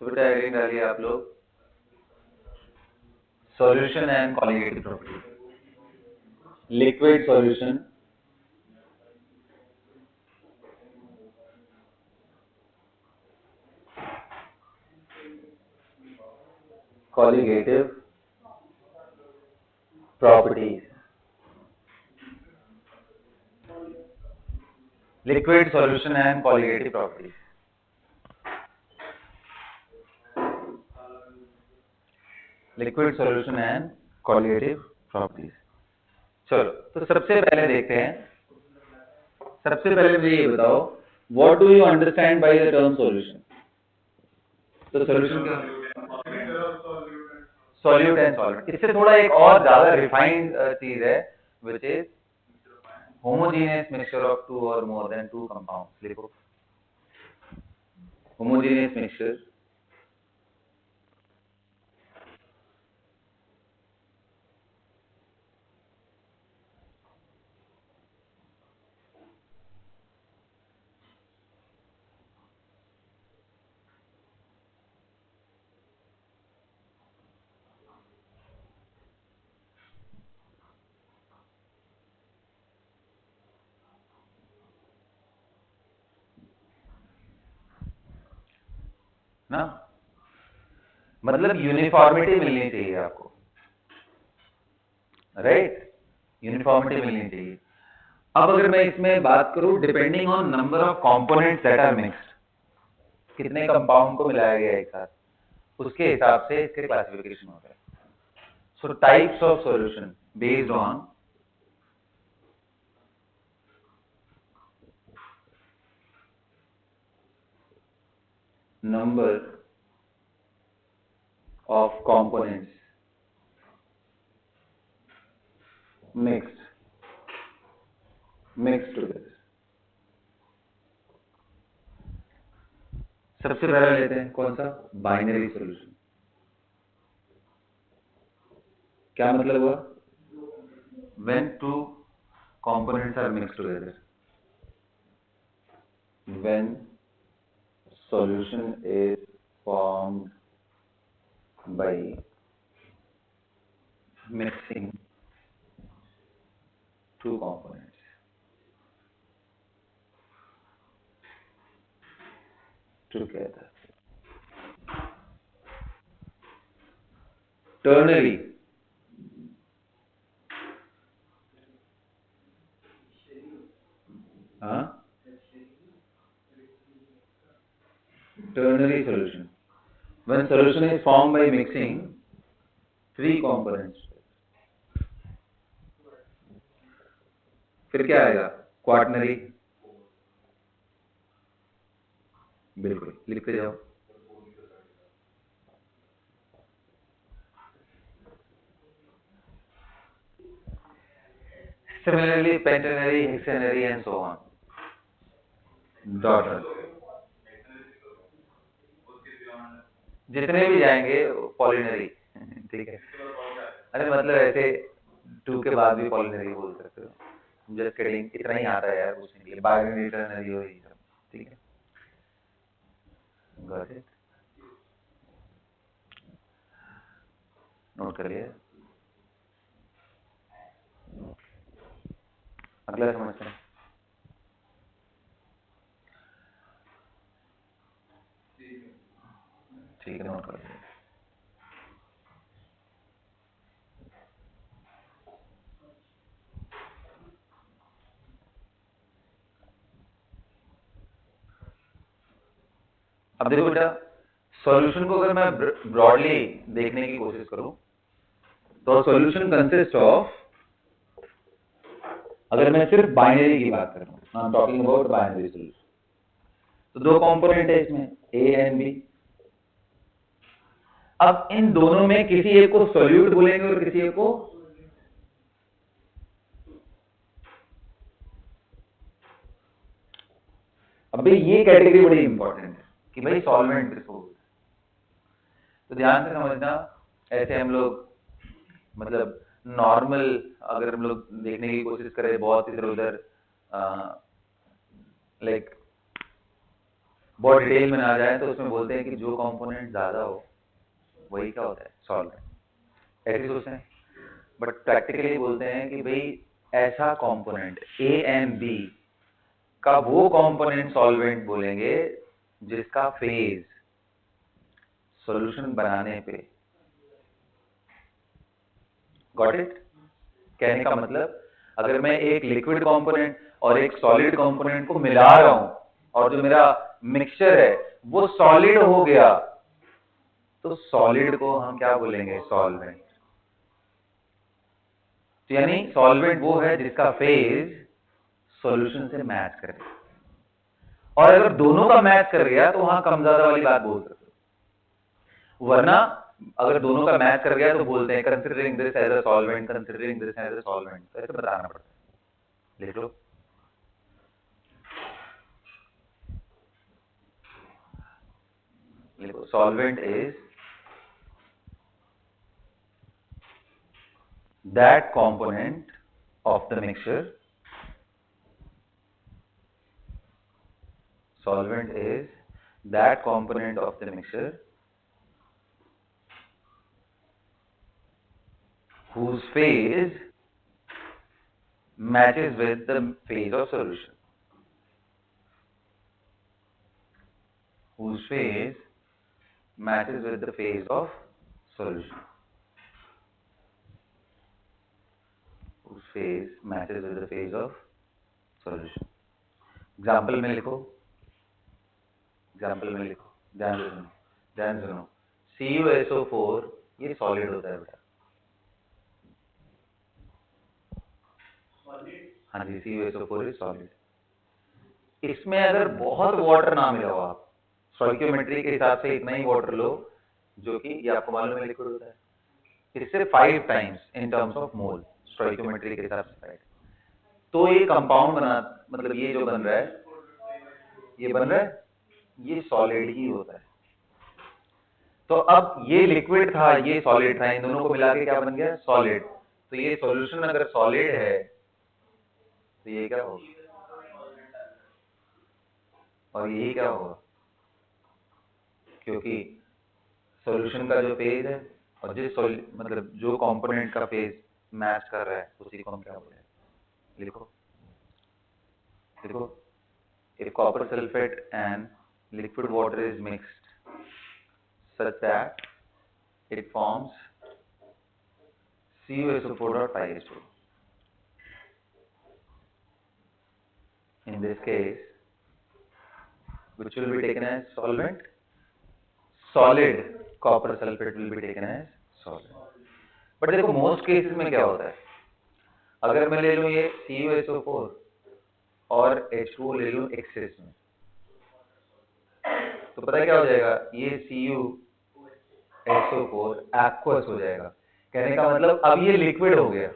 तो बेटा हेडिंग डालिए आप लोग, solution and colligative property, liquid solution, colligative properties, liquid solution and colligative properties. Liquid solution and colligative properties. चलो तो सबसे पहले देखते हैं, सबसे पहले मुझे ये बताओ, what do you understand by the term solution? तो सॉल्यूशन क्या? Solute and solvent. इससे थोड़ा एक और ज्यादा रिफाइंड चीज है, which is homogeneous mixture of two or more than two compounds. लिखो होमोजेनियस मिक्सचर ना, मतलब यूनिफॉर्मिटी मिलनी चाहिए आपको, राइट? यूनिफॉर्मिटी मिलनी चाहिए। अब अगर मैं इसमें बात करूं, depending on number of components that are mixed, कितने कंपाउंड को मिलाया गया एक साथ, उसके हिसाब से इसके क्लासिफिकेशन होता है। सो types of solution based on number of components mixed together। सबसे पहला लेते हैं कौन सा? Binary solution. क्या मतलब हुआ? when two components are mixed together, when solution is formed by mixing two components, together। ternary, हाँ, ternary solution, when solution is formed by mixing three components। फिर क्या आएगा? क्वाटनरी। बिल्कुल लिखते जाओ। Similarly, pentanary, hexanary and so on। Dot जितने भी जाएंगे पॉलिनरी, ठीक है। अरे मतलब ऐसे टू के बाद भी पॉलिनरी बोल सकते हो, जस्ट किडिंग, इतना ही आता है यार पूछने के लिए। बाइनरी, टर्नरी और ये सब, ठीक है। Got it? नोट कर लिया? अगला समस्या। ठीक है, नोट कर लिया। अब देखो बेटा, सॉल्यूशन को अगर मैं ब्रॉडली देखने की कोशिश करूं, तो सॉल्यूशन कंसिस्ट ऑफ, अगर मैं सिर्फ बाइनरी की बात करूं, I am talking about binary solution, तो दो कंपोनेंट है इसमें, ए एंड बी। अब इन दोनों में किसी एक को सॉल्यूट बोलेंगे और किसी एक को, अब भाई ये कैटेगरी बड़ी इंपॉर्टेंट है कि भाई सॉल्वेंट किसको बोलते हैं। तो ध्यान से समझना, ऐसे हम लोग मतलब नॉर्मल अगर हम लोग देखने की कोशिश करें, बहुत इधर उधर लाइक बहुत डिटेल में ना जाए तो उसमें बोलते हैं कि जो कंपोनेंट ज्यादा हो वही क्या होता है, सॉल्वेंट। ऐसे सोचते हैं, बट प्रैक्टिकली बोलते हैं कि भाई ऐसा कंपोनेंट ए एंड बी का वो कंपोनेंट सॉल्वेंट बोलेंगे जिसका फेज सॉल्यूशन बनाने पे, गॉट इट? कहने का मतलब अगर मैं एक लिक्विड कंपोनेंट और एक सॉलिड कंपोनेंट को मिला रहा हूं और जो मेरा मिक्सचर है वो सॉलिड हो गया, तो सॉलिड को हम क्या बोलेंगे, सॉल्वेंट। तो यानी सॉल्वेंट वो है जिसका फेज सॉल्यूशन से मैच करे, और अगर दोनों का मैच कर गया तो वहां कम ज्यादा वाली बात बोल सकते हो, वरना अगर दोनों का मैच कर गया तो बोलते हैं considering this as a solvent, considering this as a solvent, तो ऐसे बताना पड़ता है। लिख लो, लिखो, solvent is that component of the mixture, solvent is that component of the mixture whose phase matches with the phase of solution, whose phase matches with the phase of solution, whose phase matches with the phase of solution। Example में लिखो, example में लिखो, ध्यान से सुनो, ध्यान से सुनो। CuSO4 ये सॉलिड होता है बेटा, हाँ जी, CuSO4 इज सॉलिड। इसमें अगर बहुत वाटर ना मिला हो, आप स्टोइकियोमेट्री के हिसाब से इतना ही वाटर लो जो कि ये आपको मालूम है लिक्विड होता है, इससे 5 times in terms of mole, stoichiometry के हिसाब से 5, तो ये कंपाउंड बना, मतलब ये जो बन रहा है, ये बन रहा है, ये सॉलिड ही होता है। तो अब ये लिक्विड था, ये सॉलिड था, इन दोनों को मिला के क्या बन गया, सॉलिड। तो ये सॉल्यूशन अगर सॉलिड है तो ये क्या होगा, और यही क्या होगा, क्योंकि सॉल्यूशन का जो फेज है और जिस मतलब जो कंपोनेंट का फेज मैच कर रहा है उसी को हम क्या बोलते हैं। लिखो, देखो, if copper sulfate and liquid water is mixed such that it forms CuSO4.5H2, in this case which will be taken as solvent, solid copper sulfate will be taken as solvent। But देखो most cases में क्या होता है, अगर मैं ले लूं ये CuSO4 और H2O ले लूं एक्सेस में, तो पता है क्या हो जाएगा, ये CuSO4 एक्वस हो जाएगा। कहने का मतलब अब ये लिक्विड हो गया,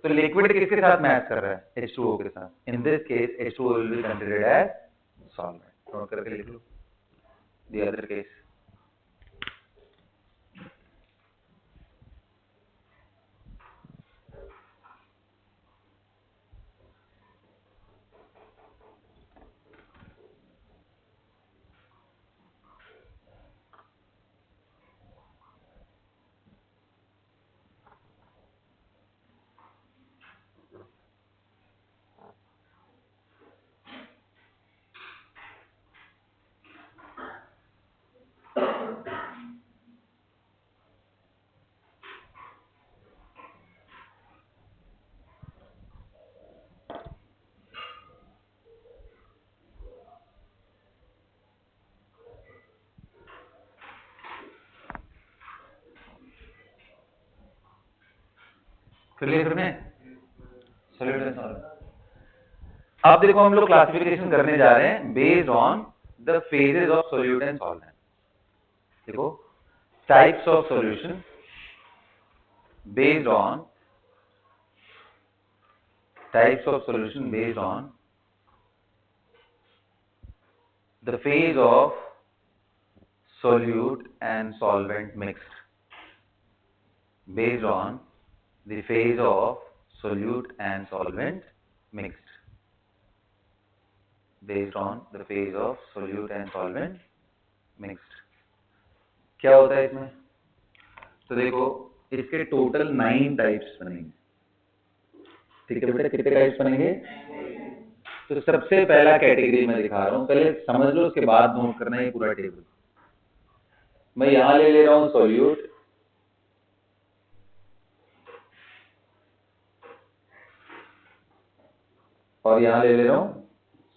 तो लिक्विड किसके साथ मैच कर रहा है, H2O के साथ। In this case H2O will be considered as solvent. Note करके लिख लो द अदर केस। क्लियर में सॉलिड एंड सॉल्वेंट। अब देखो हम लोग क्लासिफिकेशन करने जा रहे हैं based on the phases of solute and solvent. देखो, types of solution based on types of solution based on the phase of solute and solvent mixed, based on the phase of solute and solvent mixed। Based on the phase of solute and solvent mixed. क्या होता है इसमें? तो देखो इसके total 9 types बनेंगे। ठीक है बेटा, कितने टाइप्स बनेंगे? तो सबसे पहला कैटेगरी मैं दिखा रहा हूं, पहले समझ लो, उसके बाद नोट करना है पूरा टेबल। मैं यहां ले रहा हूं सोल्यूट, और यहां ले रहा हूं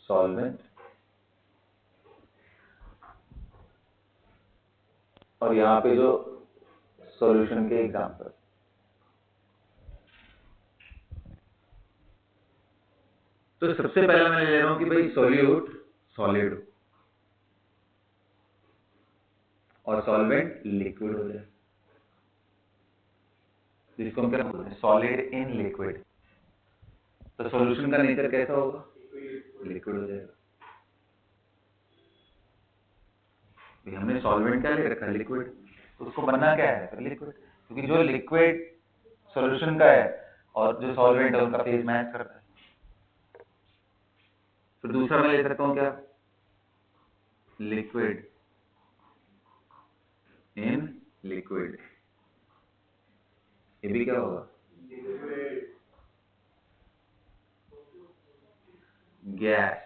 सॉल्वेंट, और यहां पे जो सॉल्यूशन के एग्जांपल। तो सबसे पहला मैं ले रहा हूं कि भाई सोल्यूट सॉलिड और सॉल्वेंट लिक्विड हो जाए, जिसको हम क्या बोलते हैं? Solid in liquid. तो सॉल्यूशन का नेचर कैसा होगा? लिक्विड हो जाएगा। हमने सॉल्वेंट क्या ले रखा है? लिक्विड। तो उसको बनना क्या है? लिक्विड। क्योंकि जो लिक्विड सॉल्यूशन का है और जो सॉल्वेंट है उनका फेज मैच करता है। फिर दूसरा मैं ले सकता हूं क्या? Liquid in liquid. ये भी क्या होगा? गैस।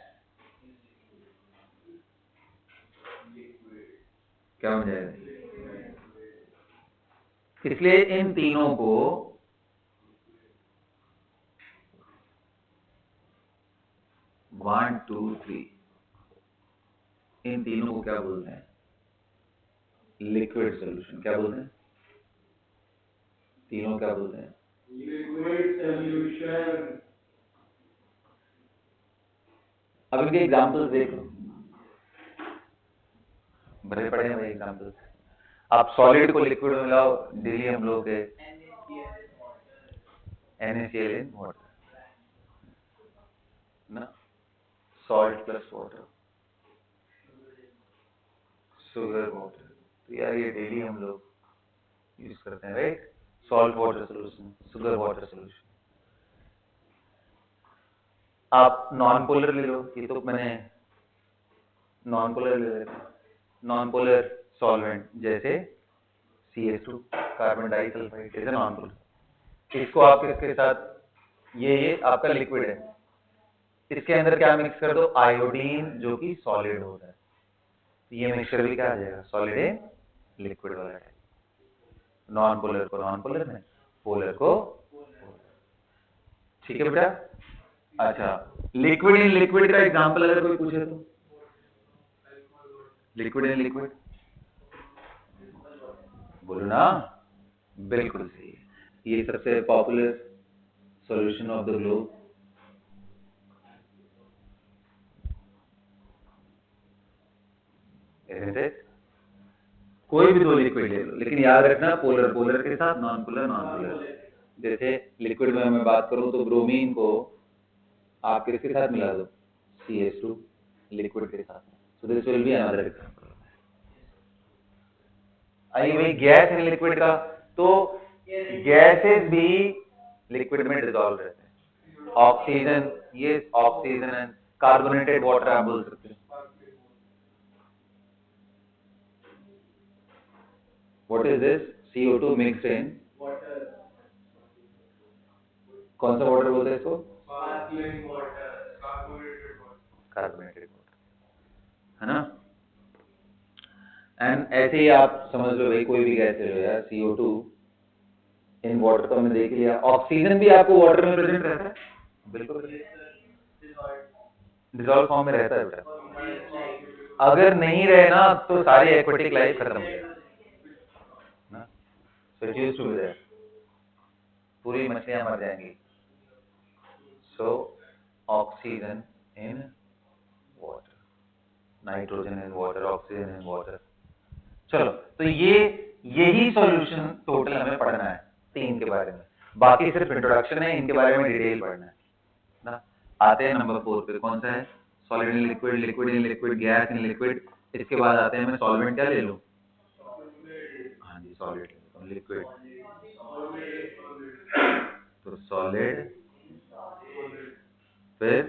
क्या हो जाएगा? इसलिए इन तीनों को वन टू थ्री, इन तीनों को क्या बोलते हैं? Liquid solution. क्या बोलते हैं? तीनों क्या बोलते हैं? Liquid solution. अब इनके एग्जांपल्स देख लो, बड़े पड़े हैं भाई एग्जांपल्स। आप सॉलिड को लिक्विड में मिलाओ, डेली हम लोग के NaCl इन वाटर ना, salt plus water, sugar water. तो यार ये डेली हम लोग यूज करते हैं, right? Salt water solution, sugar water solution. आप नॉन पोलर ले लो, ये तो मैंने नॉन पोलर ले लेते हैं। नॉन पोलर सॉल्वेंट जैसे CH2 कार्बन डाइसल्फाइड, जैसे नॉन पोलर। इसको आप किसके साथ, ये आपका लिक्विड है, इसके अंदर क्या मिक्स कर दो? आयोडीन, जो कि सॉलिड हो रहा है। ये मिक्सचर भी क्या आ जाएगा? सॉलिड है लिक्विड वाला है। नॉन पोलर को नॉन पोलर में, पोलर को। ठीक है बेटा। अच्छा, लिक्विड इन लिक्विड का एग्जांपल अगर कोई पूछे तो? लिक्विड इन लिक्विड बोलो ना, बिल्कुल सही है। ये सबसे popular solution of the globe. कोई भी दो लिक्विड ले लो, लेकिन याद रखना पोलर पोलर के साथ, नॉन पोलर नॉन पोलर। जैसे लिक्विड में मैं बात करूं तो ब्रोमीन को आप किसके साथ मिला दो? CH2 लिक्विड के साथ। So this will be another example. आई भाई गैस इन लिक्विड का, तो गैसेस भी लिक्विड में डिसॉल्व रहते हैं। ऑक्सीजन, ये ऑक्सीजन एंड कार्बोनेटेड वाटर आप बोल सकते हैं। What is this? CO2 mixed in water. कौन सा वाटर बोलते हैं इसको? स्पार्कलिंग वाटर, कार्बोनेटेड वाटर, है ना? एंड ऐसे ही आप समझ लो भाई, कोई भी गैस ले लो यार, CO2 इन वाटर तो हमने देख लिया। ऑक्सीजन भी आपको वाटर में प्रेजेंट रहता है, बिल्कुल डिसॉल्व फॉर्म में रहता है बेटा। अगर नहीं रहे ना तो सारी एक्वेटिक लाइफ खत्म हो जाएगी ना। So it used to be there, पूरी मछलियां मर जाएंगी। So oxygen in water, nitrogen in water, oxygen in water. चलो, तो यही सॉल्यूशन टोटल हमें पढ़ना है 3 के बारे में। बाकी सिर्फ इंट्रोडक्शन है, इनके बारे में डिटेल पढ़ना है ना। आते हैं नंबर 4 पे, कौन सा है? Solid in liquid, liquid in liquid, gas in liquid. इसके बाद आते हैं, मैं सॉल्वेंट क्या ले लूं? हाँ जी, सॉलिड लिक्विड। तो सॉलिड, फिर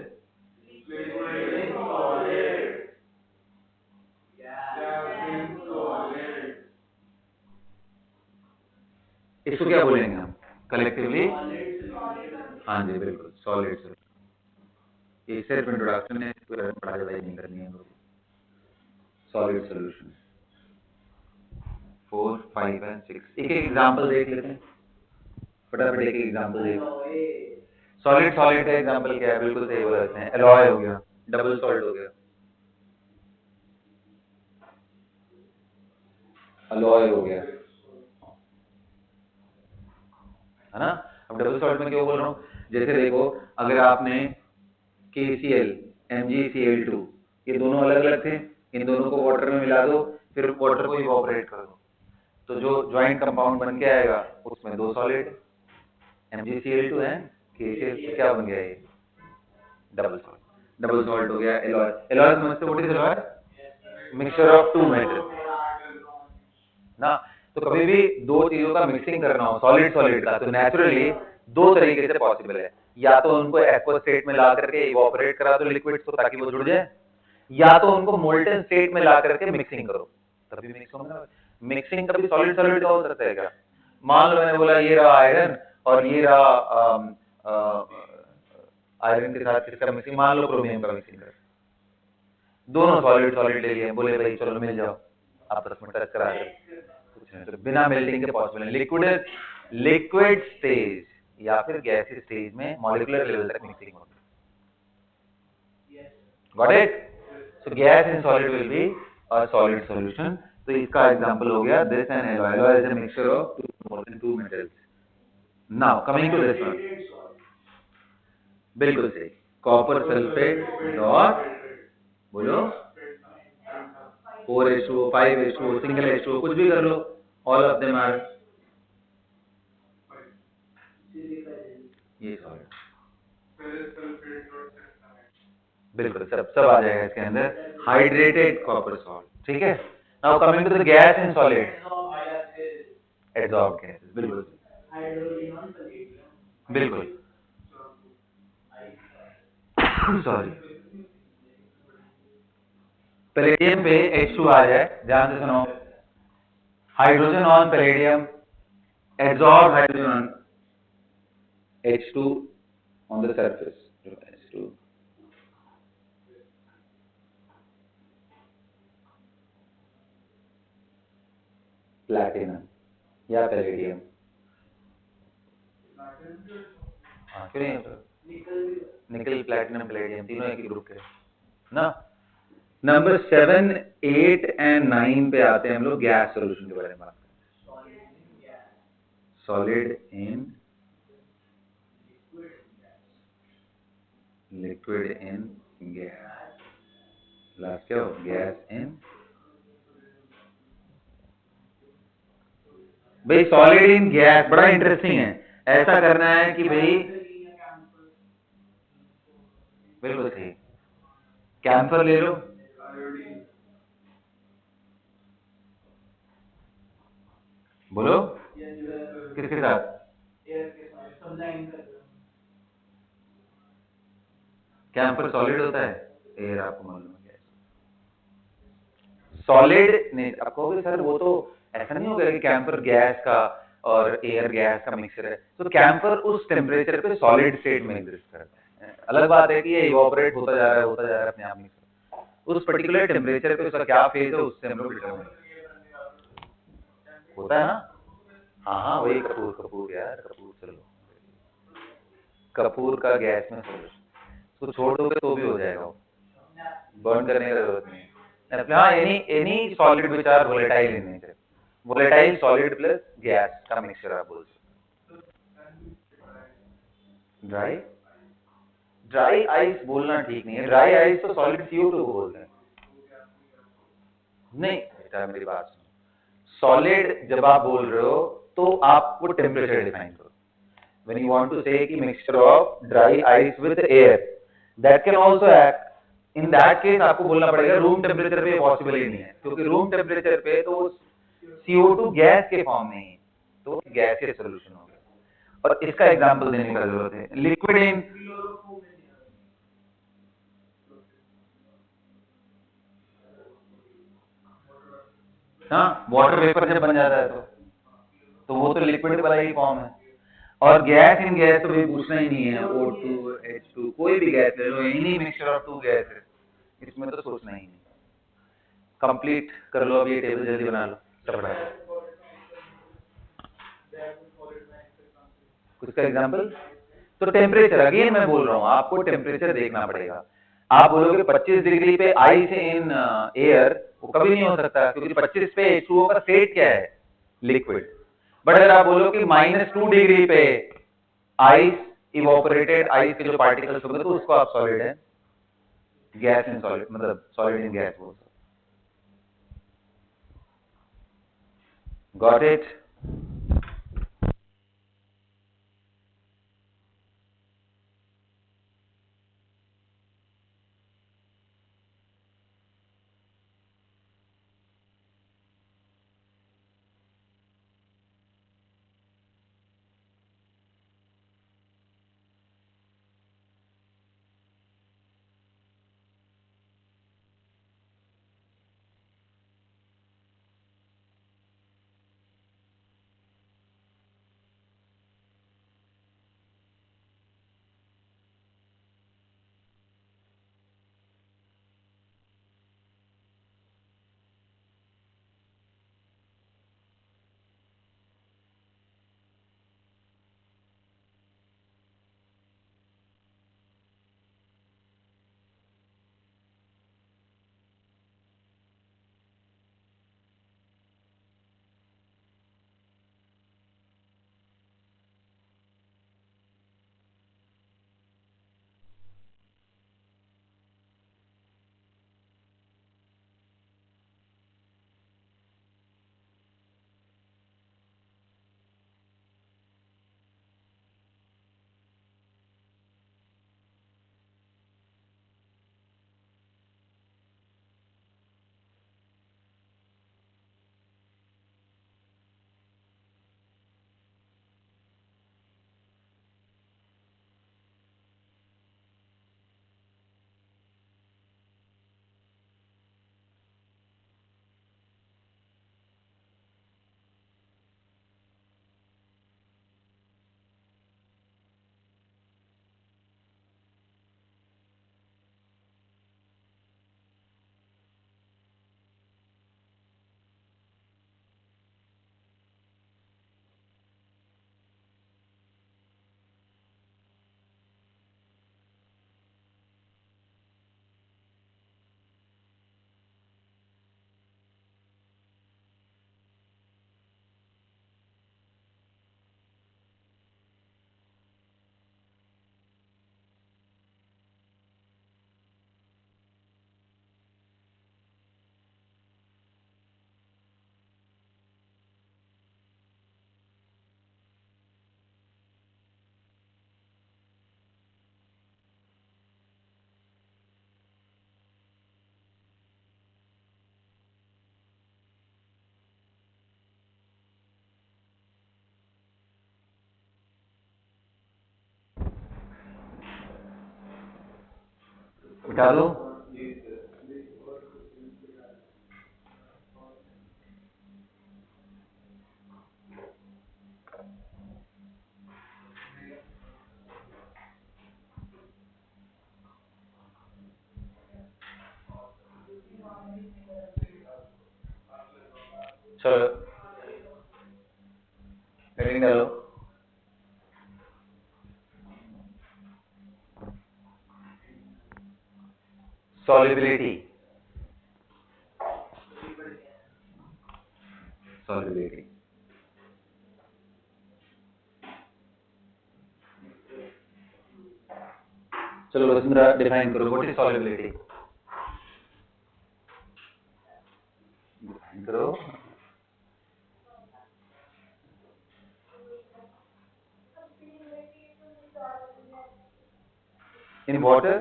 इसको क्या बोलेंगे हम कलेक्टिवली? हाँ जी बिल्कुल, सॉलिड। ये सिर्फ इंट्रोडक्शन है, पढ़ाई नहीं करनी है। Solid solution 4, 5 and 6। एक एक एग्जांपल देख लेते हैं फटाफट। एक एग्जांपल देख। सॉलिड सॉलिड का एग्जांपल क्या है? बिल्कुल सही बोला इसने, एलॉय हो गया, डबल सॉल्ट हो गया, अलॉय हो गया, है ना। अब डबल सॉल्ट में क्यों बोल रहा हूँ? जैसे देखो, अगर आपने KCl MgCl2 ये दोनों अलग अलग थे, इन दोनों को वाटर में मिला दो, फिर वाटर को इवोपरेट कर दो, तो जो ज्वाइंट कंपाउंड बन के आएगा उसमें दो सॉलिड MgCl2 है, KCl क्या बन गया? ये डबल सॉल्ट। डबल सॉल्ट हो गया। एलॉय, एलॉय समझते हो? What is alloy? Mixture of two metal ना। तो कभी भी दो चीजों का मिक्सिंग करना हो सॉलिड सॉलिड का, तो नेचुरली दो तरीके से पॉसिबल है। या तो उनको एक्वा स्टेट में ला करके इवोपरेट करा दो लिक्विड को ताकि वो जुड़ जाए, या तो उनको मोल्टन स्टेट में ला करके मिक्सिंग करो, तभी मिक्स होगा। मिक्सिंग कभी सॉलिड सॉलिड का हो सकता है क्या? मान लो मैंने बोला ये रहा आयरन और ये रहा आयरन के साथ किसका मिक्सिंग? मान लो क्रोमियम का मिक्सिंग कर, दोनों सॉलिड सॉलिड ले लिए, बोले भाई चलो मिल जाओ, आपस में टच करा दो, कुछ नहीं। तो बिना मेल्टिंग के पॉसिबल है। लिक्विड स्टेज या फिर गैसीय स्टेज में मॉलिक्यूलर लेवल तक मिक्सिंग होती है। Got it? So gas in solid will be a solid solution. तो इसका एग्जांपल हो गया this and alloy. Alloy is a mixture of more than two metals. Now coming to this one, बिल्कुल सही, copper sulphate dot, बोलो 4H2O 5H2O single H2O कुछ भी कर लो, ऑल ऑफ देम आर ये सॉलिड। बिल्कुल सब आ जाएगा इसके अंदर, हाइड्रेटेड कॉपर सॉल्ट। ठीक है। Now coming to the gas in solid, adsorbed gases. बिल्कुल बिल्कुल सॉरी, पैलेडियम पे H2 आ जाए, ध्यान से सुनो, hydrogen on palladium, adsorb hydrogen on H2 on the surface, H2 platinum या पैलेडियम, हाँ क्यों नहीं, निकल प्लैटिनम पैलेडियम तीनों एक ही ग्रुप के ना। नंबर 7, 8 एंड 9 पे आते हैं हम लोग गैस सॉल्यूशन के बारे में बात करते हैं। Solid in liquid in gas, last क्या हो? गैस इन, भाई सॉलिड इन गैस बड़ा इंटरेस्टिंग है। ऐसा करना है कि भाई बिल्कुल सही, कैम्फर ले लो, बोलो किसके साथ? कैम्फर सॉलिड होता है, एयर आपको मालूम है सॉलिड नहीं। आप कहोगे सर वो तो ऐसा नहीं होगा कि कैम्फर गैस का और एयर गैस का मिक्सचर है। तो कैम्फर उस टेम्परेचर पे सॉलिड स्टेट में एग्जिस्ट करता है। अलग बात है कि ये इवोपरेट होता जा रहा है अपने आप मिक्सचर। उस पर्टिकुलर टेम्परेचर पे उसका क्या फेज है उससे हम लोग डिटरमाइन होता है ना। हाँ हाँ वही कपूर यार, कपूर चलो, कपूर का गैस में सोल्यूशन, उसको छोड़ दोगे तो भी हो जाएगा, बर्न करने की जरूरत नहीं है। हाँ any solid which are volatile in nature, volatile solid plus gas का मिक्सचर आप बोल सकते। ड्राई आइस बोलना ठीक नहीं है, ड्राई आइस तो सॉलिड CO2 को बोलते हैं। नहीं बेटा मेरी बात सुनो, सॉलिड जब आप बोल रहे हो तो आप वो टेम्परेचर डिफाइन करो। When you want to say कि mixture of dry ice with air, that can also act. In that case आपको बोलना पड़ेगा रूम टेम्परेचर पे पॉसिबल ही नहीं है, क्योंकि रूम टेम्परेचर पे तो CO2 गैस के फॉर्म में ही, तो गैसीय सॉल्यूशन हो गया। और इसका एग्जांपल देने का जरूरत है, लिक्विड इन हाँ, वाटर वेपर जब बन जाता है तो वो तो लिक्विड वाला ही फॉर्म है। और गैस इन गैस तो भी पूछना ही नहीं है, O2 H2 कोई भी गैस ले लो, any mixture of two gases, इसमें तो सोचना ही नहीं। कंप्लीट कर लो, अभी ये टेबल जल्दी बना लो चपड़ा। उसका एग्जांपल तो टेम्परेचर, अगेन मैं बोल रहा हूँ आपको टेम्परेचर देखना पड़ेगा। आप बोलोगे 25 डिग्री पे आइस इन एयर, वो कभी नहीं हो सकता, क्योंकि 25 पे H2O का स्टेट क्या है, लिक्विड। बट अगर आप बोलो कि -2 डिग्री पे आइस, इवोपरेटेड आइस के जो पार्टिकल्स होंगे, तो उसको आप सॉलिड है, गैस इन सॉलिड, मतलब सॉलिड इन गैस बोल सकते। Got it? उठा दो। चलो हेडिंग डालो। Solubility, solubility. चलो वसुंधरा डिफाइन करो, व्हाट इज सॉल्युबिलिटी? डिफाइन करो। इन वाटर,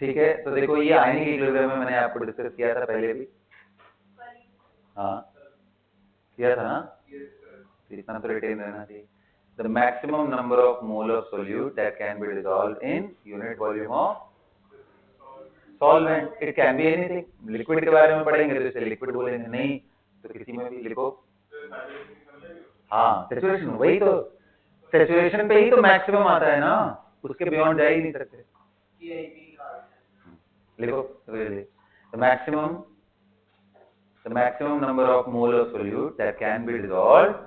ठीक है। तो देखो ये आयनिक इक्विलिब्रियम में मैंने आपको डिस्कस किया था पहले भी, हाँ किया था ना, इतना तो रिटेन रहना चाहिए। The maximum number of mole of solute that can be dissolve in unit volume of solvent. It can be anything. Liquid के बारे में पढ़ेंगे तो इसे लिक्विड बोलेंगे, नहीं तो किसी में भी लिखो। हाँ सेचुरेशन, वही तो सेचुरेशन पे ही तो मैक्सिमम आता है ना, उसके बियॉन्ड जा ही नहीं सकते। लिखो the maximum number of mole of solute that can be dissolved,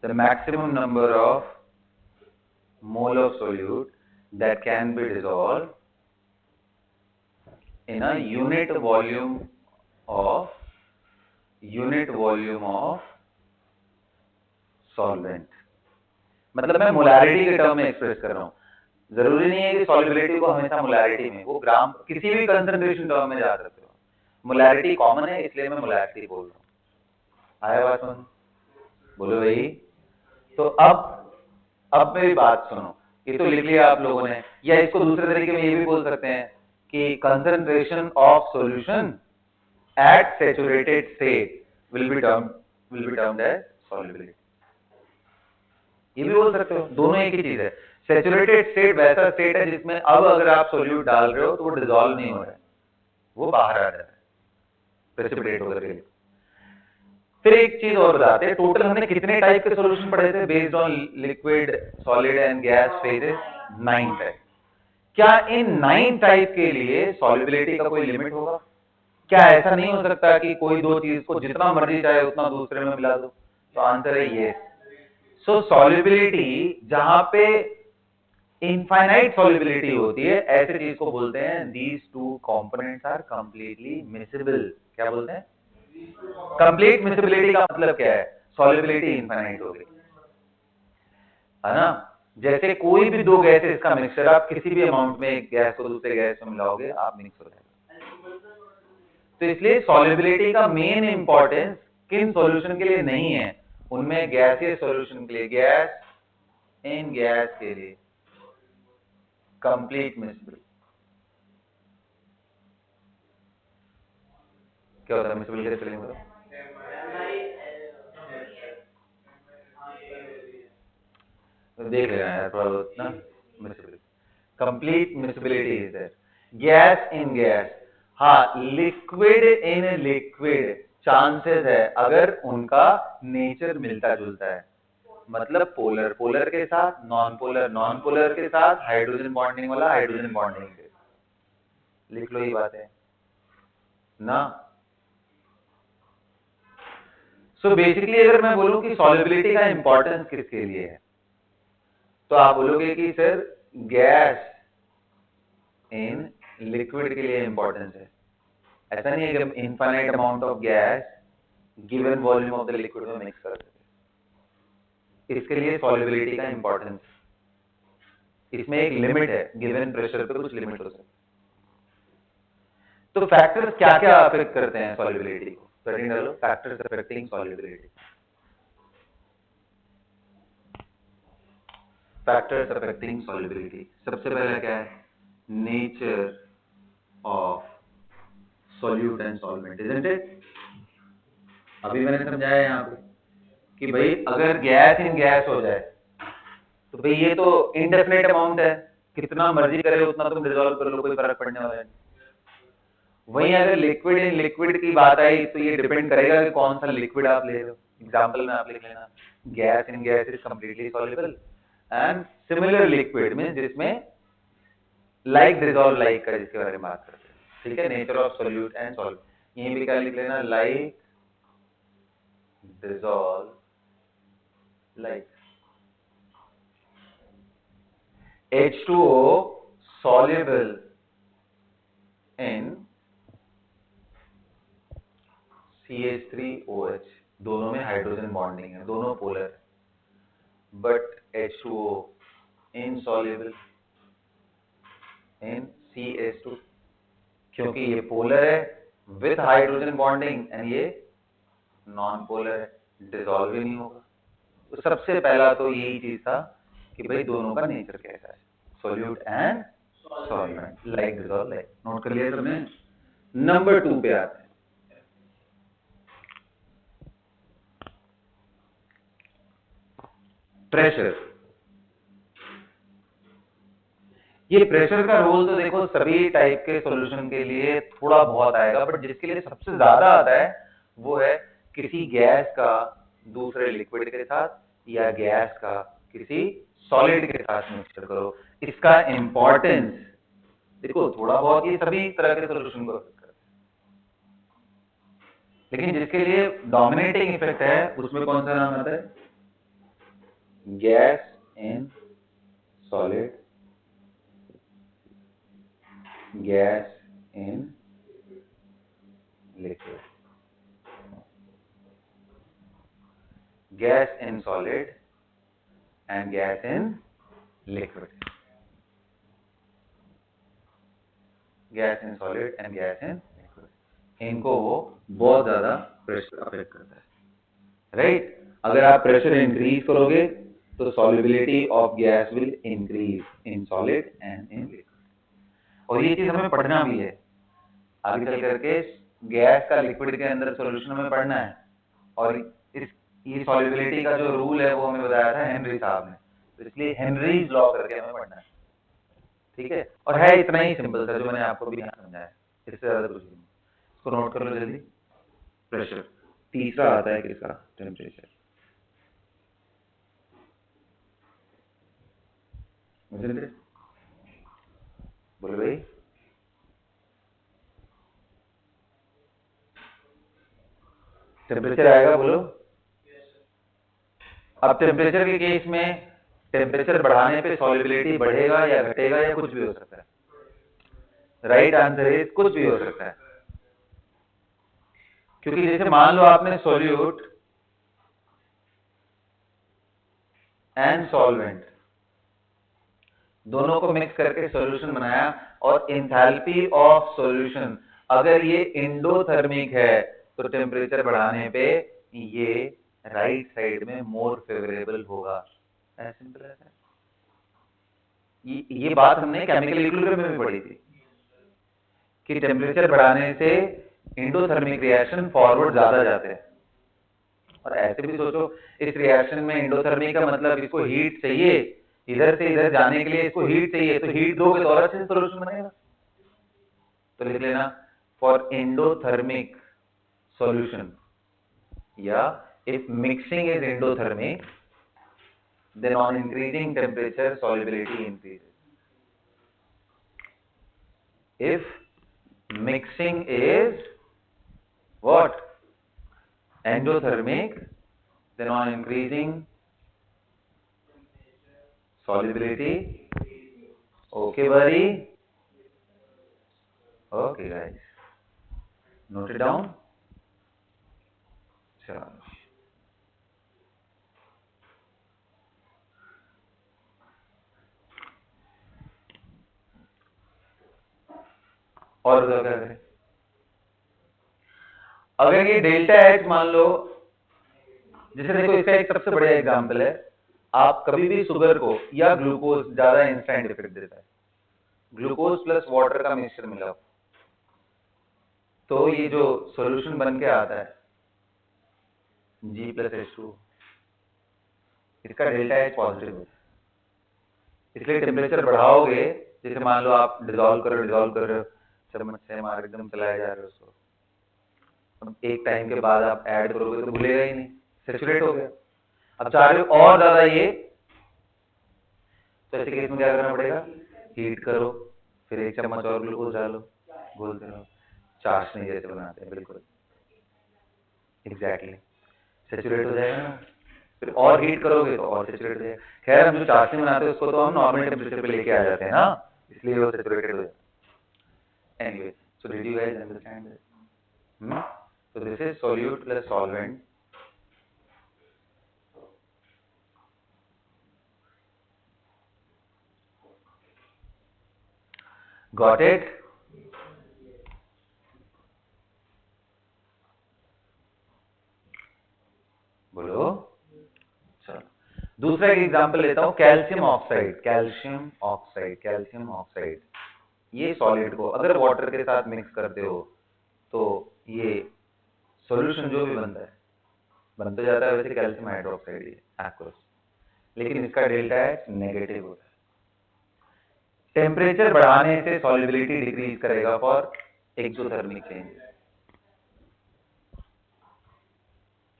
the maximum number of mole of solute that can be dissolved in a unit volume of solvent। मतलब मैं मोलारिटी के टर्म में express कर रहा हूँ, जरूरी नहीं है कि सॉल्युबिलिटी को हमेशा मोलारिटी में, वो ग्राम किसी भी कंसंट्रेशन टर्म में जा सकते हो। मोलारिटी कॉमन है इसलिए मैं मोलारिटी बोल रहा हूँ। आया बात समझ? बोलो भाई। तो अब मेरी बात सुनो, ये तो लिख लिया आप लोगों ने, या इसको दूसरे तरीके में ये भी बोल सकते हैं कि concentration of solution at saturated state will be termed as solubility. ये भी बोल सकते हो, दोनों एक ही चीज है। सैचुरेटेड स्टेट वैसा स्टेट है जिसमें अब अगर आप सोल्यूट डाल रहे हो तो वो डिसॉल्व नहीं हो रहा है, वो बाहर आ रहा है प्रेसिपिटेट होकर के। फिर एक चीज और बताते हैं, टोटल हमने कितने टाइप के सॉल्यूशन पढ़े थे based on liquid, solid and gas phases? 9 type. क्या इन 9 टाइप के लिए सॉल्युबिलिटी का कोई लिमिट होगा? क्या ऐसा नहीं हो सकता कि कोई दो चीज को जितना मर्जी चाहे उतना दूसरे में मिला दो? तो आंसर है ये। सो सॉल्युबिलिटी जहां पे इनफाइनाइट सॉल्युबिलिटी होती है, ऐसे चीज को बोलते हैं these two components are completely miscible. क्या बोलते हैं? कंप्लीट मिसिबिलिटी का मतलब क्या है? सॉल्युबिलिटी इनफाइनाइट हो गई, है ना। जैसे कोई भी दो गैसेस का मिक्सचर आप किसी भी अमाउंट में एक गैस को दूसरे गैस में मिलाओगे, आप मिक्स हो जाएगा। तो इसलिए सॉल्युबिलिटी का मेन इंपॉर्टेंस किन सॉल्यूशन के लिए नहीं है, उनमें गैसीय सॉल्यूशन के लिए, गैस इन गैस के लिए कंप्लीट मिसिबिलिटी। क्या होता है मिसिबिलिटी का स्पेलिंग बताओ? देख लेना यार थोड़ा बहुत ना। Miscibility, complete miscibility is there. Gas in gas, हाँ लिक्विड इन लिक्विड चांसेस है अगर उनका नेचर मिलता जुलता है, मतलब पोलर पोलर के साथ, नॉन पोलर के साथ, हाइड्रोजन बॉन्डिंग वाला हाइड्रोजन बॉन्डिंग के। लिख लो ये बात है ना। सो बेसिकली अगर मैं बोलूं कि सॉल्युबिलिटी का इंपॉर्टेंस किसके लिए है, तो आप बोलोगे कि सर गैस इन लिक्विड के लिए इंपॉर्टेंस है। ऐसा नहीं है कि infinite amount of gas given volume of the liquid में मिक्स कर सकते, इसके लिए सॉल्युबिलिटी का इंपॉर्टेंस। इसमें एक लिमिट है, गिवन प्रेशर पे कुछ लिमिट हो सकती है। तो फैक्टर्स क्या क्या अफेक्ट करते हैं सॉल्युबिलिटी को? Factors affecting solubility. Factors affecting solubility, सबसे पहला क्या है? Nature of solute and solvent, isn't it? अभी मैंने समझाया यहाँ पे कि भाई अगर गैस इन गैस हो जाए तो भाई ये तो इनडेफिनेट अमाउंट है, कितना मर्जी करे उतना तुम डिसॉल्व कर लो, कोई फर्क पड़ने वाला है। वहीं अगर लिक्विड इन लिक्विड की बात आई तो ये डिपेंड करेगा कि कौन सा लिक्विड आप ले रहे हो। एग्जांपल में आप लिख लेना, gas in gas is completely soluble and similar liquid में जिसमें लाइक डिसॉल्व लाइक का, जिसके बारे में बात करते हैं, ठीक है। Nature of solute and solve, यहीं भी क्या लिख लेना, like dissolve like। H2O soluble in CH3OH, दोनों में हाइड्रोजन बॉन्डिंग है, दोनों पोलर है, but H2O insoluble in CH2, क्योंकि ये पोलर है विथ हाइड्रोजन बॉन्डिंग एंड ये नॉन पोलर है, डिसॉल्व ही नहीं होगा। तो सबसे पहला तो यही चीज था कि भाई दोनों का नेचर कैसा है, solute and solvent, like dissolve like. Note कर लिया तुमने? नंबर 2 पे आते हैं, प्रेशर, ये प्रेशर का रोल तो देखो सभी टाइप के सॉल्यूशन के लिए थोड़ा बहुत आएगा, बट जिसके लिए सबसे ज्यादा आता है वो है किसी गैस का दूसरे लिक्विड के साथ या गैस का किसी सॉलिड के साथ मिक्सचर करो। इसका इंपॉर्टेंस देखो थोड़ा बहुत ये सभी तरह के सॉल्यूशन को अफेक्ट करता है, लेकिन जिसके लिए डोमिनेटिंग इफेक्ट है उसमें कौन सा नाम आता है? Gas in solid, gas in liquid, gas in solid and gas in liquid, gas in solid and gas in liquid, इनको वो बहुत ज्यादा प्रेशर अफेक्ट करता है, राइट? अगर आप प्रेशर इंक्रीज करोगे तो solubility of gas will increase in solid and in liquid. और ये चीज हमें पढ़ना भी है आगे चल करके, गैस का लिक्विड के अंदर सॉल्यूशन हमें पढ़ना है। और ये सॉल्युबिलिटी का जो रूल है वो हमें बताया था हेनरी साहब ने, तो इसलिए हेनरीज लॉ करके हमें पढ़ना है, ठीक है? और है इतना ही सिंपल सा जो मैंने आपको भी यहाँ समझाया, इससे ज्यादा कुछ नहीं। इसको नोट कर लो जल्दी। प्रेशर, तीसरा आता है किसका? टेम्परेचर। बोलो भाई। टेम्परेचर आएगा, बोलो। अब टेम्परेचर के केस में टेम्परेचर बढ़ाने पे सॉल्युबिलिटी बढ़ेगा या घटेगा या कुछ भी हो सकता है? राइट आंसर इज कुछ भी हो सकता है, क्योंकि जैसे मान लो आपने सॉल्यूट एंड सॉल्वेंट दोनों को मिक्स करके सॉल्यूशन बनाया, और एंथैल्पी ऑफ सॉल्यूशन अगर ये एंडोथर्मिक है तो टेम्परेचर बढ़ाने पे ये राइट साइड में मोर फेवरेबल होगा। As simple as that. ये बात हमने केमिकल इक्विलिब्रियम में भी पढ़ी थी कि टेम्परेचर बढ़ाने से एंडोथर्मिक रिएक्शन फॉरवर्ड ज्यादा जाते हैं। और ऐसे भी सोचो, इस रिएक्शन में एंडोथर्मिक का मतलब इसको हीट चाहिए, इधर से इधर जाने के लिए इसको हीट चाहिए, तो हीट दोगे तो और अच्छे से सॉल्यूशन बनेगा। तो लिख लेना, फॉर एंडोथर्मिक सॉल्यूशन या if mixing is endothermic, then on increasing temperature solubility increases. If mixing is what? Endothermic, then on increasing solubility. Okay, buddy? Okay, guys. Note it down. Chalo. और क्या करें? अगर ये डेल्टा एच मान लो, जैसे देखो इसका एक सबसे बड़ा एग्जांपल है, आप कभी भी शुगर को या ग्लूकोज ज्यादा इंस्टेंट इफेक्ट देता है, ग्लूकोज प्लस वाटर का मिक्सचर मिला तो ये जो सॉल्यूशन बन के आता है G+H2, इसका डेल्टा एच पॉजिटिव है, इसलिए टेम्परेचर बढ़ाओगे, जैसे मान लो आप डिजोल्व कर रहे हो, चम्मच से मार एकदम चलाए जा रहे हो उसको, अब एक टाइम के बाद आप ऐड करोगे तो भूलेगा ही नहीं, सैचुरेट हो गया। अब चाह रहे हो और ज्यादा ये, तो ऐसे केस में क्या करना पड़ेगा? हीट करो, फिर एक चम्मच और ग्लूकोज डालो, घोलते रहो, चाशनी जैसे बनाते हैं, बिल्कुल एग्जैक्टली सैचुरेट हो जाएगा ना, फिर और हीट करोगे तो और सैचुरेट हो जाएगा। खैर हम जो चाशनी बनाते हैं उसको तो हम नॉर्मल टेम्परेचर पे लेके आ जाते हैं ना, इसलिए वो सैचुरेटेड हो जाता है। Anyway, so did you guys understand this? So this is solute plus solvent. Got it? बोलो। चलो दूसरा एक एग्जांपल लेता हूं, कैल्शियम ऑक्साइड। कैल्शियम ऑक्साइड ये सॉलिड को अगर वाटर के साथ मिक्स करते हो तो ये सॉल्यूशन जो भी बनता है, बन तो जाता है वैसे कैल्शियम हाइड्रोक्साइड, ये एक्वस, लेकिन इसका डेल्टा एच नेगेटिव होता है। टेम्परेचर बढ़ाने से सॉल्युबिलिटी डिक्रीज करेगा फॉर एक्सोथर्मिक चेंज।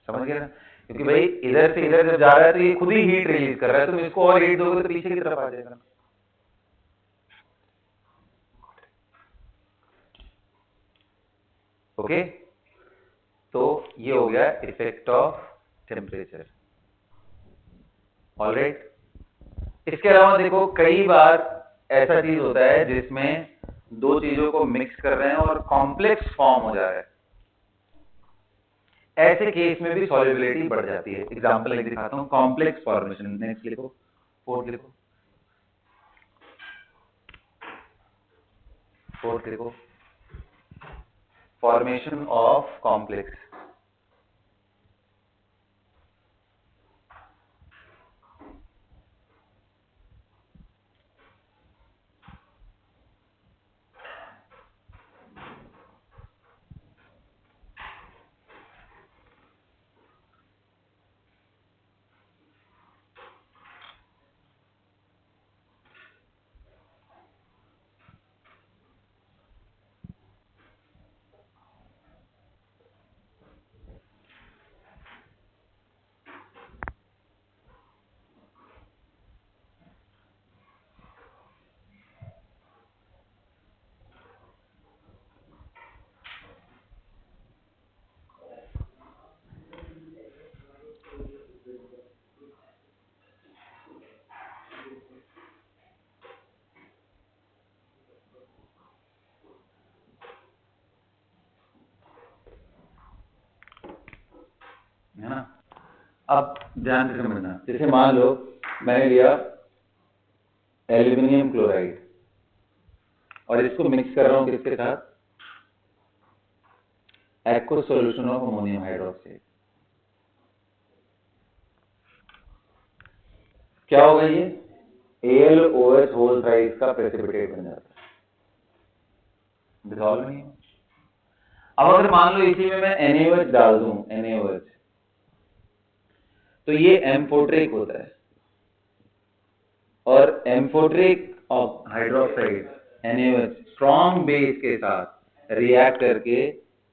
समझ गया ना? क्योंकि भाई इधर से इधर जब जा रहा है तो ये खुद ही हीट रिलीज कर रहा है, तुम इसको और हीट दोगे तो पीछे की तरफ आ जाएगा। ओके, तो ये हो गया इफेक्ट ऑफ टेम्परेचर। ऑलराइट, इसके अलावा देखो कई बार ऐसा चीज होता है जिसमें दो चीजों को मिक्स कर रहे हैं और कॉम्प्लेक्स फॉर्म हो जा रहा है, ऐसे केस में भी सॉल्युबिलिटी बढ़ जाती है। एग्जांपल एक दिखाता हूं, कॉम्प्लेक्स फॉर्मेशन। नेक्स्ट लिखो, फोर्थ लिखो, फोर्थ लिखो, फॉर्मेशन ऑफ कॉम्प्लेक्स। है ना? अब ध्यान से समझना, जैसे मान लो मैंने लिया एल्यूमिनियम क्लोराइड और इसको मिक्स कर रहा हूं किसके साथ? Aqueous solution of ammonium hydroxide. क्या होगा? ये AlOH होल साइज का प्रेसिपिटेट बन जाता है, डिसॉल्व नहीं। अब अगर मान लो इसी में मैं NaOH डाल दूं, NaOH, तो ये एम्फोट्रिक होता है और amphoteric hydroxide NaOH strong base के साथ रिएक्ट करके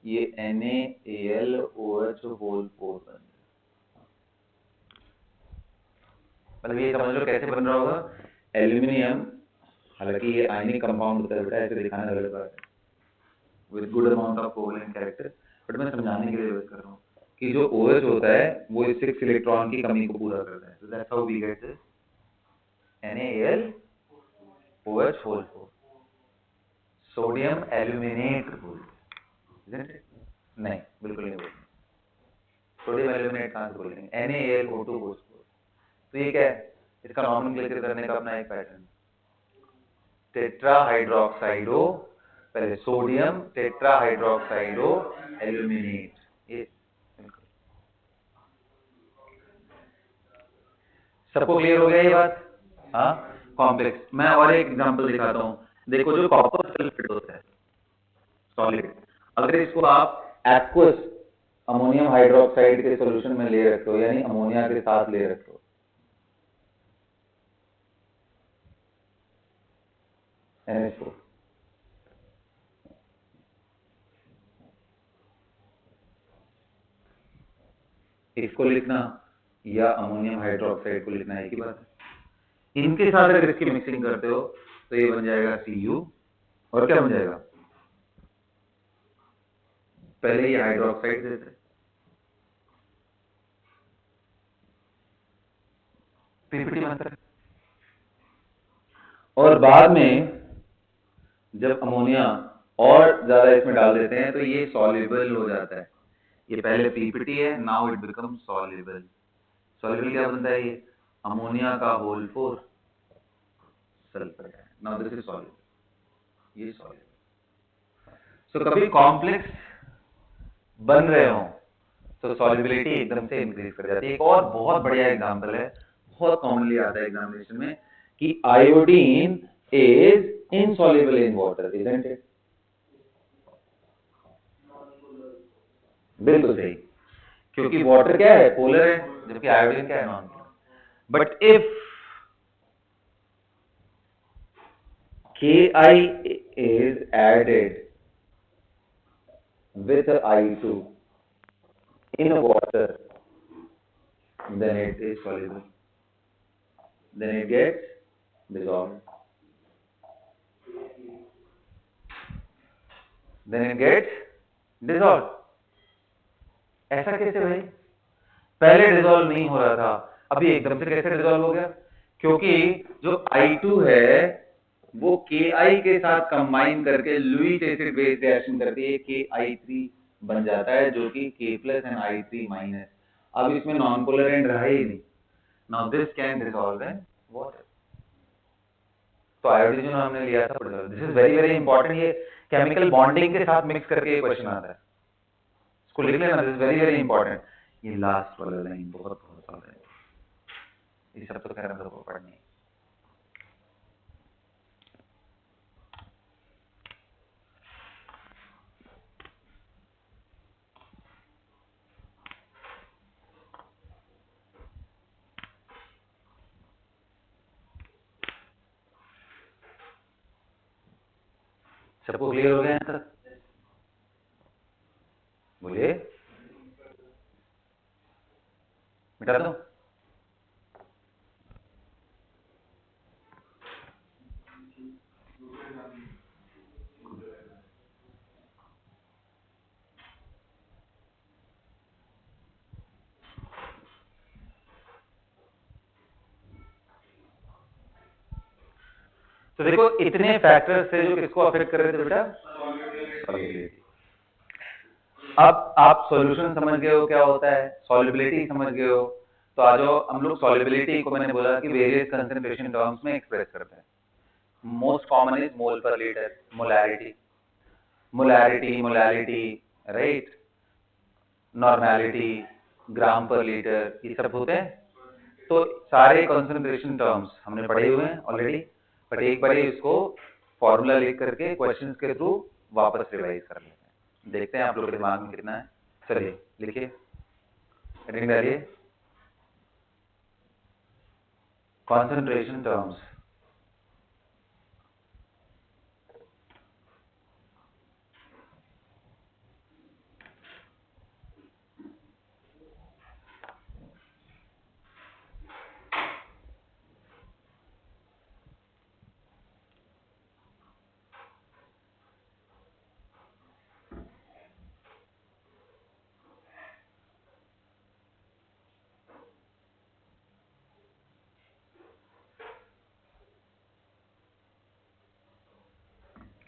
ये NaAlOH होल 4 बन, मतलब ये समझ लो कैसे बन रहा होगा। एल्यूमिनियम, हालांकि ये आयनिक कंपाउंड होता है बेटा, ऐसे दिखाना गलत बात है, with good amount of covalent character, but मैं समझाने के लिए बात कर रहा हूँ कि जो OH होता है वो इस 6 इलेक्ट्रॉन की कमी को पूरा करता है। So that's how we get this NaAlOH whole 4, sodium aluminate बोलते, isn't it? नहीं, बिल्कुल नहीं बोलते, सोडियम एल्यूमिनेट कहाँ से बोलेंगे? NaAlO2 बोलते। तो ये क्या है? इसका नॉमेनक्लेचर करने का अपना एक पैटर्न, टेट्राहाइड्रोक्साइडो, पहले सोडियम टेट्राहाइड्रोक्साइडो एल्यूमिनेट। ये सबको क्लियर हो गया ये बात? हाँ, कॉम्प्लेक्स। मैं और एक एग्जांपल दिखाता हूँ। देखो जो कॉपर सल्फेट होता है सॉलिड, अगर इसको आप एक्वस अमोनियम हाइड्रोक्साइड के सॉल्यूशन में ले रखते हो, यानी अमोनिया के साथ ले रखते हो, NH4, इसको लिखना या अमोनियम हाइड्रोक्साइड को लिखना एक ही बात है। इनके साथ अगर इसकी मिक्सिंग करते हो तो ये बन जाएगा Cu, और क्या बन जाएगा? पहले ये हाइड्रोक्साइड देते, पीपीटी बनता है, और बाद में जब अमोनिया और ज्यादा इसमें डाल देते हैं तो ये सॉल्युबल हो जाता है। ये पहले पीपीटी है, now it become soluble. Soluble क्या बनता है? ये अमोनिया का होल 4 सल्फर है, नाउ दिस इज सॉल्युबल, ये सॉल्युबल। सो कभी कॉम्प्लेक्स बन रहे हो तो सॉल्युबिलिटी एकदम से इंक्रीज कर जाती है। एक और बहुत बढ़िया एग्जांपल है, बहुत कॉमनली आता है एग्जामिनेशन में, कि iodine is insoluble in water, isn't it? बिल्कुल सही, क्योंकि वाटर क्या है? पोलर है, जबकि आयोडीन क्या है? Non polar. but if Ki is added with I2 in water, then it is soluble. Then it gets dissolved. Then it gets dissolved. ऐसा कैसे भाई? पहले डिसॉल्व नहीं हो रहा था, अभी एकदम से कैसे डिसॉल्व हो गया? क्योंकि जो I2 है वो Ki के साथ कंबाइन करके लुईस एसिड बेस रिएक्शन करके KI3 बन जाता है, जो कि K plus and I3 minus. अब इसमें नॉन पोलर एंड रहा ही नहीं. Now this can dissolve in water. तो आयोडीन जो हमने लिया था, this is very very important. ये केमिकल बॉन्डिंग के साथ मिक्स करके ये क्वेश्चन आता है, इसको लिख लेना. This is very very important. ये लास्ट वाला लाइन बहुत बहुत है, ये सब तो खैर हम लोग को पढ़नी है. सबको क्लियर हो गया यहाँ तक? बोलिए, मिटा दो. तो देखो इतने फैक्टर्स थे जो किसको अफेक्ट कर रहे थे बेटा? सॉल्युबिलिटी. अब आप सॉल्यूशन समझ गए हो क्या होता है, सॉल्युबिलिटी समझ गए हो, तो आज हम लोग सॉल्युबिलिटी को मैंने बोला कि वेरियस कंसंट्रेशन टर्म्स में एक्सप्रेस करते हैं. Most common is mole per litre, molarity, molarity, right, normality, gram per litre, ये सब होते हैं. तो सारे कंसंट्रेशन टर्म्स हमने पढ़े हुए हैं ऑलरेडी, बट एक बार इसको फॉर्मूला लिख करके क्वेश्चंस के थ्रू वापस रिवाइज कर लेते हैं. देखते हैं आप लोग के दिमाग में कितना है. चलिए लिखिए, हेडिंग डालिए, कंसंट्रेशन टर्म्स.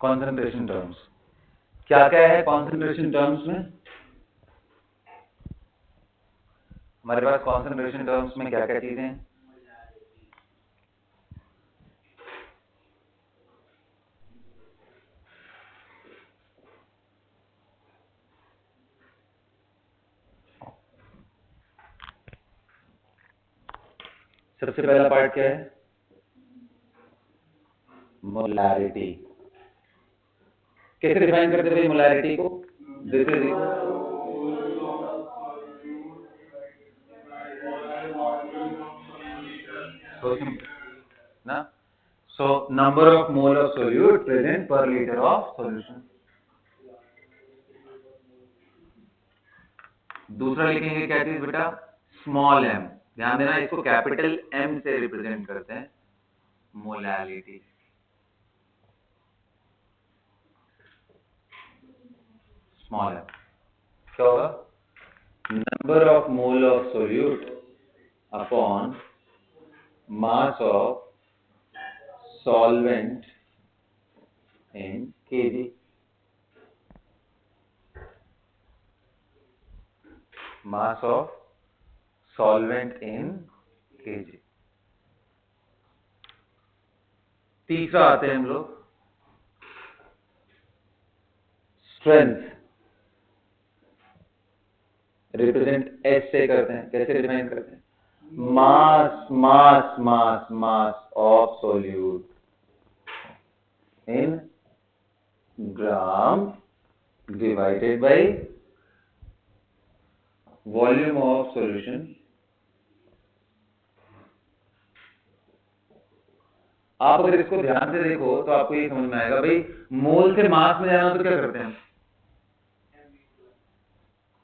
कंसंट्रेशन टर्म्स क्या क्या है? कंसंट्रेशन टर्म्स में हमारे पास कंसंट्रेशन टर्म्स में क्या क्या चीजें हैं? सबसे पहला पार्ट क्या है? मोलैरिटी. कैसे डिफाइन करते थे मोलैरिटी को? दिस इज ना. So number of mole of solute present per litre of solution. दूसरा लिखेंगे क्या चीज बेटा? Small M. ध्यान देना, इसको कैपिटल एम से रिप्रेजेंट करते हैं, मोलैरिटी. स्मॉल एम क्या होगा? Number of mole of solute upon mass of solvent in kg. Mass of solvent in kg. तीसरा आते हैं हम लोग स्ट्रेंथ. रिप्रेजेंट एस से करते हैं. कैसे डिफाइन करते हैं? mass of solute in gram divided by volume of solution आप अगर इसको ध्यान से देखो तो आपको ये समझ में आएगा भाई, मोल से मास में जाना तो क्या करते हैं?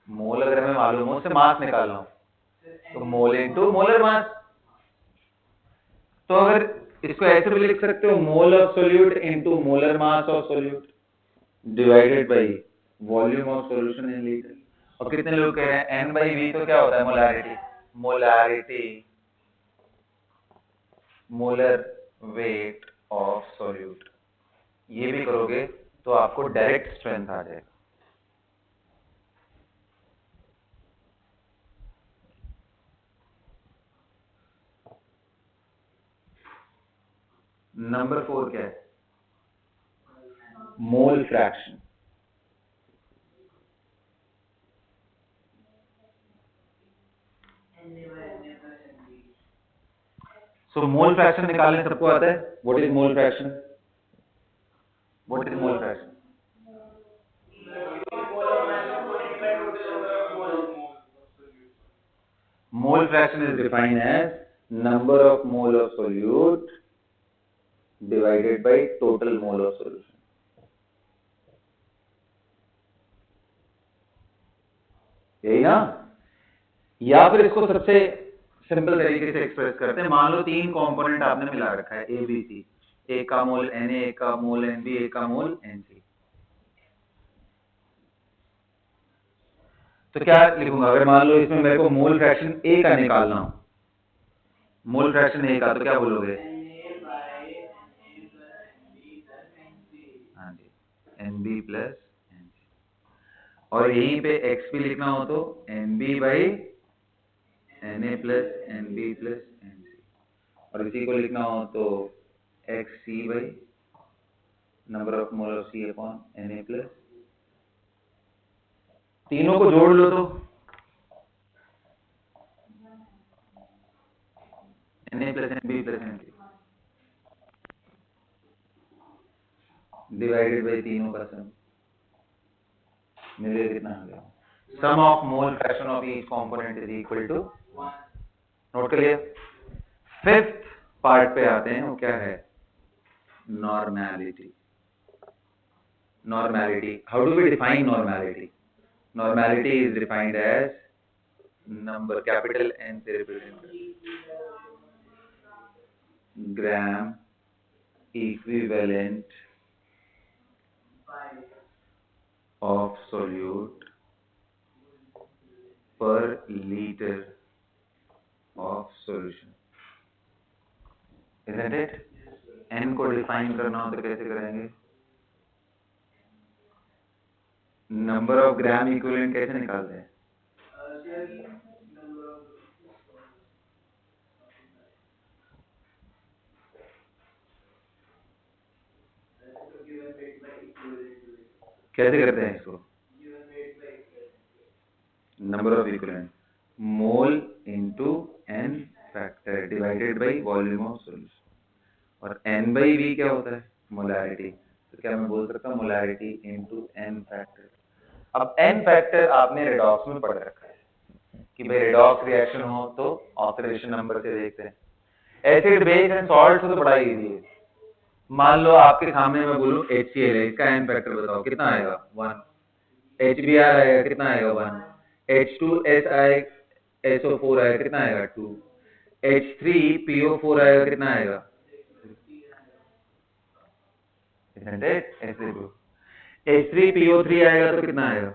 मोल अगर हमें मालूम हो, उससे मास निकालना हो, तो मोल इनटू मोलर मास। तो अगर इसको ऐसे भी लिख सकते हो, मोल of solute into molar mass of solute divided by volume of solution in litre. और कितने लोग कह रहे हैं एन बाई वी, तो क्या होता है molarity, molarity molar weight of solute. ये भी करोगे तो आपको डायरेक्ट स्ट्रेंथ आ जाएगा। नंबर 4 क्या है? Mole fraction. सो मोल फ्रैक्शन निकालने सबको आता है। What is mole fraction? What is mole fraction? Mole fraction is defined as number of mole of solute divided by total mole of solution. यही ना? या फिर इसको सबसे सिंपल तरीके से एक्सप्रेस करते हैं। मान लो 3 कंपोनेंट आपने मिला रखा है ए बी सी, एक का मोल Na, एक का मोल Nb, एक का मोल Nc। तो क्या लिखूंगा? अगर मान लो इसमें मेरे को मोल फ्रैक्शन ए का निकालना हो, मोल फ्रैक्शन ए का, तो क्या बोलोगे? हाँ जी, Nb प्लस Nc। और यहीं पे x भी लिखना हो तो Nb by Na plus Nb plus Nc। और इसी को लिखना हो तो xc by number of mole of C upon Na plus. तीनों को जोड़ लो तो Na plus Nb plus Nc divided by तीनों का सम, मिलेगा कितना आ गया? Sum of mole fraction of each component is equal to 1। Note कर लिया? फिफ्थ पार्ट पे आते हैं, वो क्या है? Normality. Normality. How do we define normality? Normality is defined as number, capital N से represent, gram equivalent of solute per liter of solution. Isn't it? N को define करना हो तो कैसे करेंगे? नंबर ऑफ ग्राम इक्विवेलेंट कैसे निकालते हैं? कैसे करते हैं इसको? Number of equivalent, mole into n factor divided by volume of solution. और n बाई v क्या होता है? मोलारिटी। तो क्या मैं बोल सकता हूँ मोलारिटी इनटू n फैक्टर। अब n फैक्टर आपने रेडॉक्स में पढ़ रखा है कि भाई रेडॉक्स रिएक्शन हो तो ऑक्सीडेशन नंबर से देखते हैं। एसिड बेस एंड सॉल्ट तो बड़ा इजी है। मान लो आपके सामने मैं बोलूं HCl है, इसका n फैक्टर बताओ कितना आएगा? 1। HBr आएगा, कितना आएगा? 1। H2S आए, SO4 आएगा, कितना आएगा? 2। H3PO4 आएगा, कितना आएगा? H3PO3 आएगा तो कितना आएगा?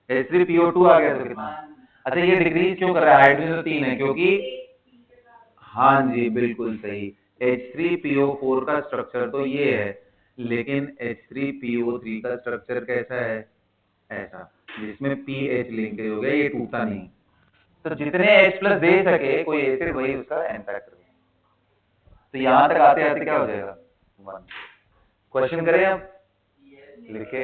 H3PO2 आ गया तो कितना? अच्छा, ये डिक्रीज क्यों कर रहा है? हाइड्रोजन तो 3 है, क्योंकि हाँ जी बिल्कुल सही, H3PO4 का स्ट्रक्चर तो ये है, लेकिन H3PO3 का स्ट्रक्चर कैसा है? ऐसा, जिसमें PH लिंकेज हो गया, ये टूटा नहीं। तो जितने H प्लस दे सके कोई एसिड, वही उसका n फैक्टर। तो यहां तक आते आते क्या हो जाएगा? 1। क्वेश्चन करें अब? लिखे।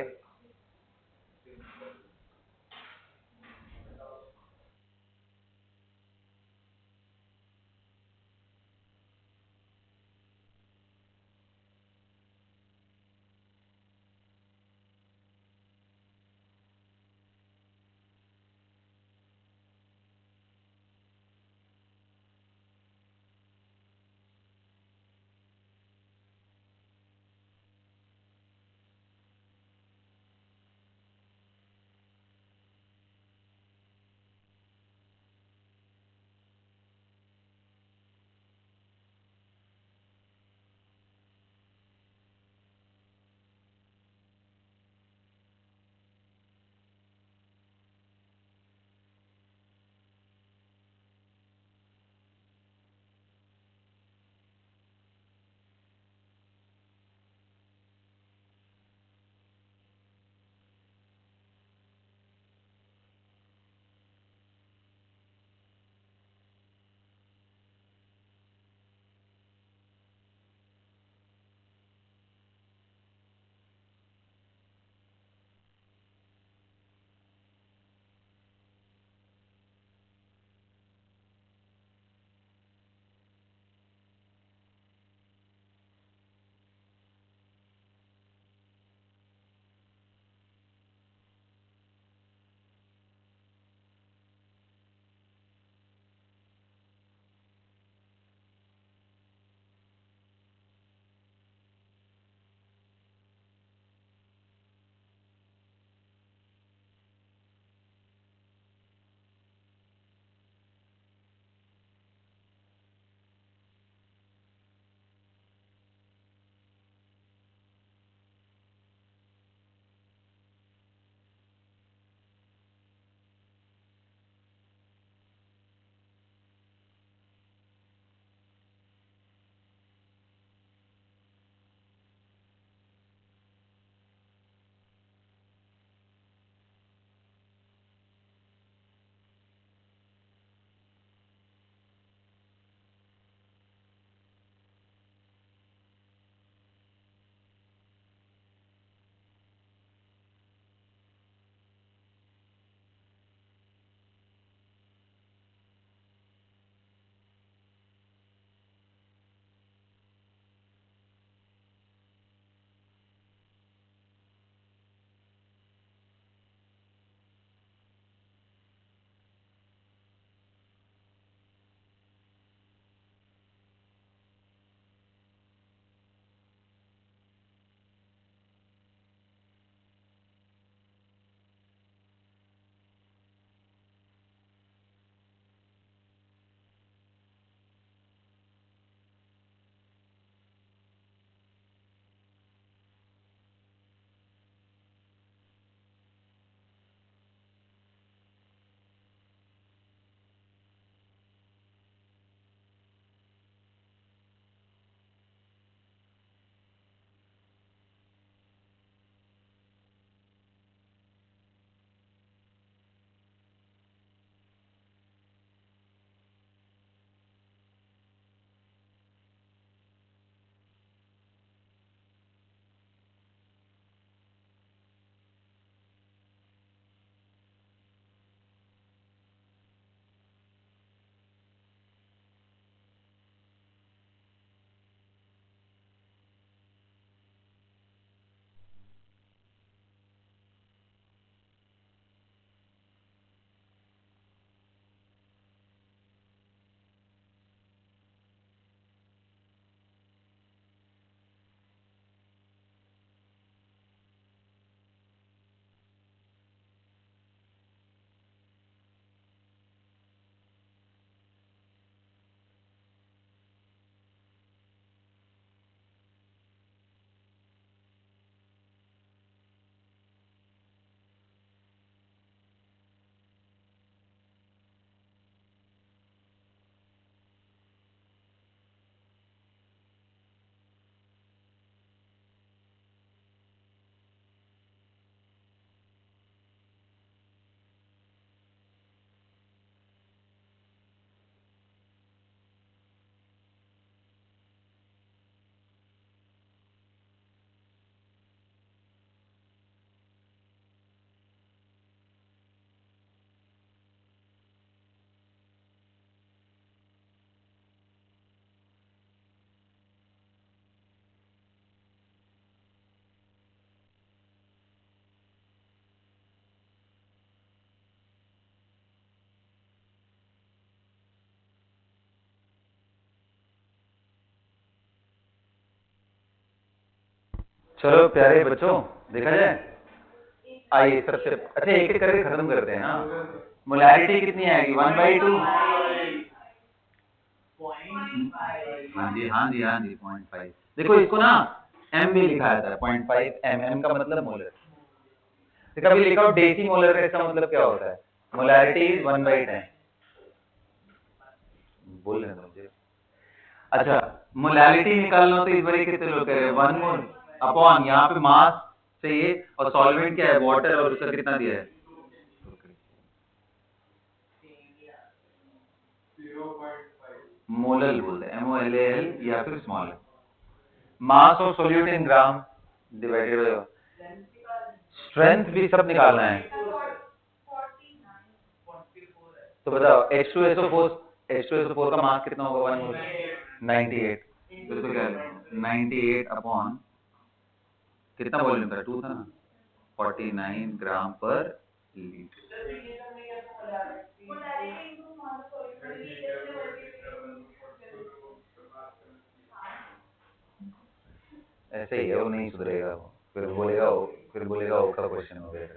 चलो प्यारे बच्चों, देखा जाए। आइए सबसे अच्छा एक एक करके खत्म करते हैं ना। मोलैरिटी कितनी आएगी? 1/2। हाँ जी हाँ जी हाँ जी 0.5। देखो इसको ना एम भी लिखा जाता है, 0.5 एम। एम का मतलब मोलर। तो कभी लिखा हो डेसी मोलर का इसका मतलब क्या होता है? Molarity is 1/10। बोल रहे हैं मुझे। अच्छा, मोलैरिटी निकालना तो इस बार कितने लोग कह रहे हैं? 1 मोल अपॉन यहाँ पे मास चाहिए और सॉल्वेंट क्या है? वाटर, और उसका कितना दिया है? मोलल बोलते हैं, MOLAL या फिर small. Mass of solute in gram divided by strength भी सब निकालना है। तो बताओ H2SO4 का मास कितना होगा? 1 मोल 98। तो इसको क्या लिखूं? 98 अपॉन कितना वॉल्यूम था? 2 था ना, 49 ग्राम पर लीटर। ऐसे ही है, वो नहीं सुधरेगा। वो फिर बोलेगा ओ का क्वेश्चन हो गया।